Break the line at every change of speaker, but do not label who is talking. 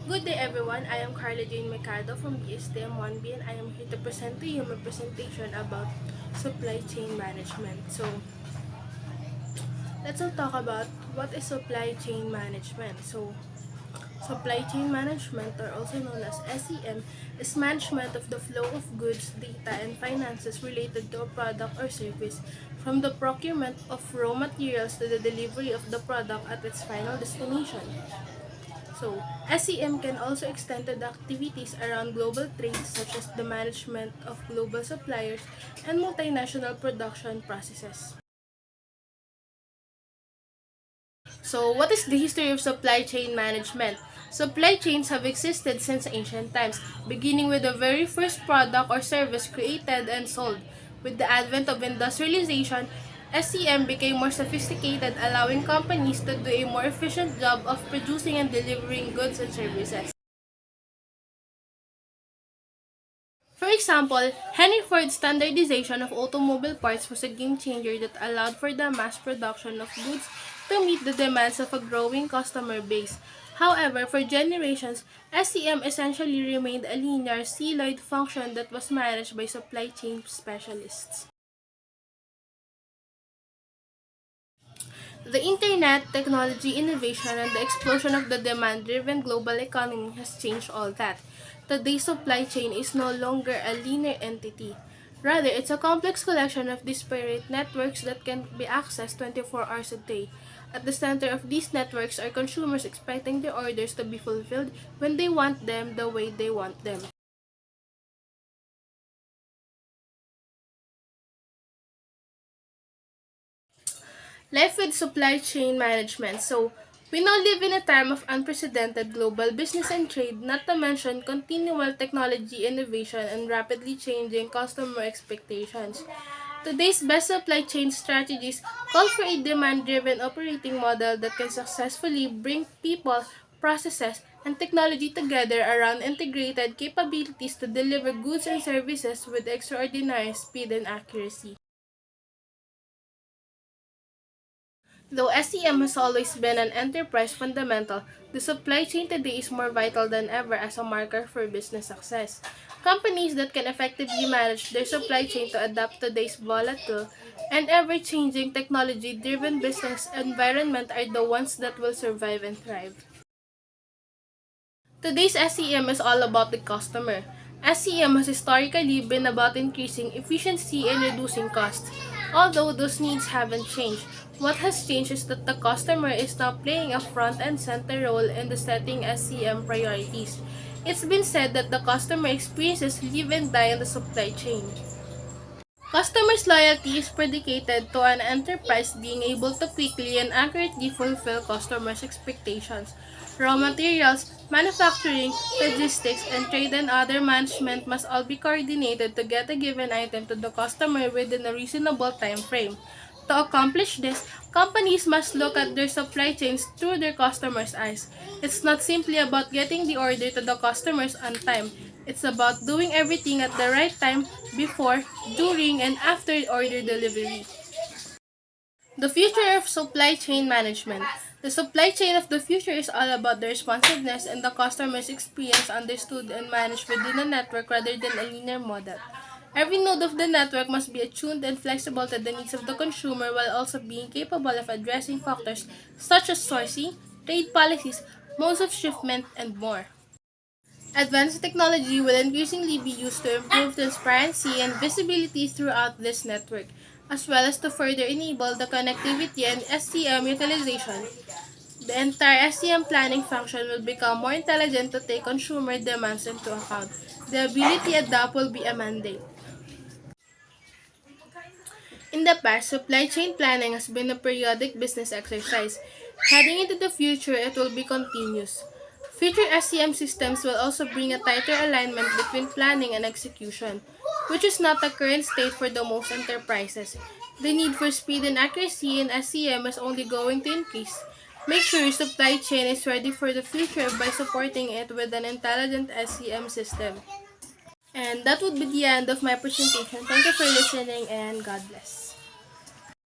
Good day everyone, I am Carla Jane Mercado from BSTM1B and I am here to present to you my presentation about supply chain management. So, let's all talk about what is supply chain management. Supply chain management, or also known as SEM, is management of the flow of goods, data, and finances related to a product or service, from the procurement of raw materials to the delivery of the product at its final destination. So, SEM can also extend to the activities around global trade such as the management of global suppliers and multinational production processes. So, what is the history of supply chain management? Supply chains have existed since ancient times, beginning with the very first product or service created and sold. With the advent of industrialization, SCM became more sophisticated, allowing companies to do a more efficient job of producing and delivering goods and services. For example, Henry Ford's standardization of automobile parts was a game changer that allowed for the mass production of goods to meet the demands of a growing customer base. However, for generations, SCM essentially remained a linear, siloed function that was managed by supply chain specialists. The internet, technology innovation, and the explosion of the demand-driven global economy has changed all that. Today's supply chain is no longer a linear entity. Rather, it's a complex collection of disparate networks that can be accessed 24 hours a day. At the center of these networks are consumers expecting their orders to be fulfilled when they want them the way they want them. Life with supply chain management. So, we now live in a time of unprecedented global business and trade, not to mention continual technology innovation and rapidly changing customer expectations. Today's best supply chain strategies call for a demand-driven operating model that can successfully bring people, processes, and technology together around integrated capabilities to deliver goods and services with extraordinary speed and accuracy. Though SEM has always been an enterprise fundamental, the supply chain today is more vital than ever as a marker for business success. Companies that can effectively manage their supply chain to adapt to today's volatile and ever-changing technology-driven business environment are the ones that will survive and thrive. Today's SEM is all about the customer. SEM has historically been about increasing efficiency and reducing costs. Although those needs haven't changed, what has changed is that the customer is now playing a front and center role in the setting SEM priorities. It's been said that the customer experiences live and die in the supply chain. Customers' loyalty is predicated to an enterprise being able to quickly and accurately fulfill customers' expectations. Raw materials, manufacturing, logistics, and trade and other management must all be coordinated to get a given item to the customer within a reasonable time frame. To accomplish this, companies must look at their supply chains through their customers' eyes. It's not simply about getting the order to the customers on time. It's about doing everything at the right time before, during, and after order delivery. The future of supply chain management. The supply chain of the future is all about the responsiveness and the customer's experience understood and managed within a network rather than a linear model. Every node of the network must be attuned and flexible to the needs of the consumer while also being capable of addressing factors such as sourcing, trade policies, modes of shipment, and more. Advanced technology will increasingly be used to improve transparency and visibility throughout this network, as well as to further enable the connectivity and SCM utilization. The entire SCM planning function will become more intelligent to take consumer demands into account. The ability to adapt will be a mandate. In the past, supply chain planning has been a periodic business exercise. Heading into the future, it will be continuous. Future SCM systems will also bring a tighter alignment between planning and execution, which is not the current state for the most enterprises. The need for speed and accuracy in SCM is only going to increase. Make sure your supply chain is ready for the future by supporting it with an intelligent SCM system. And that would be the end of my presentation. Thank you for listening and God bless.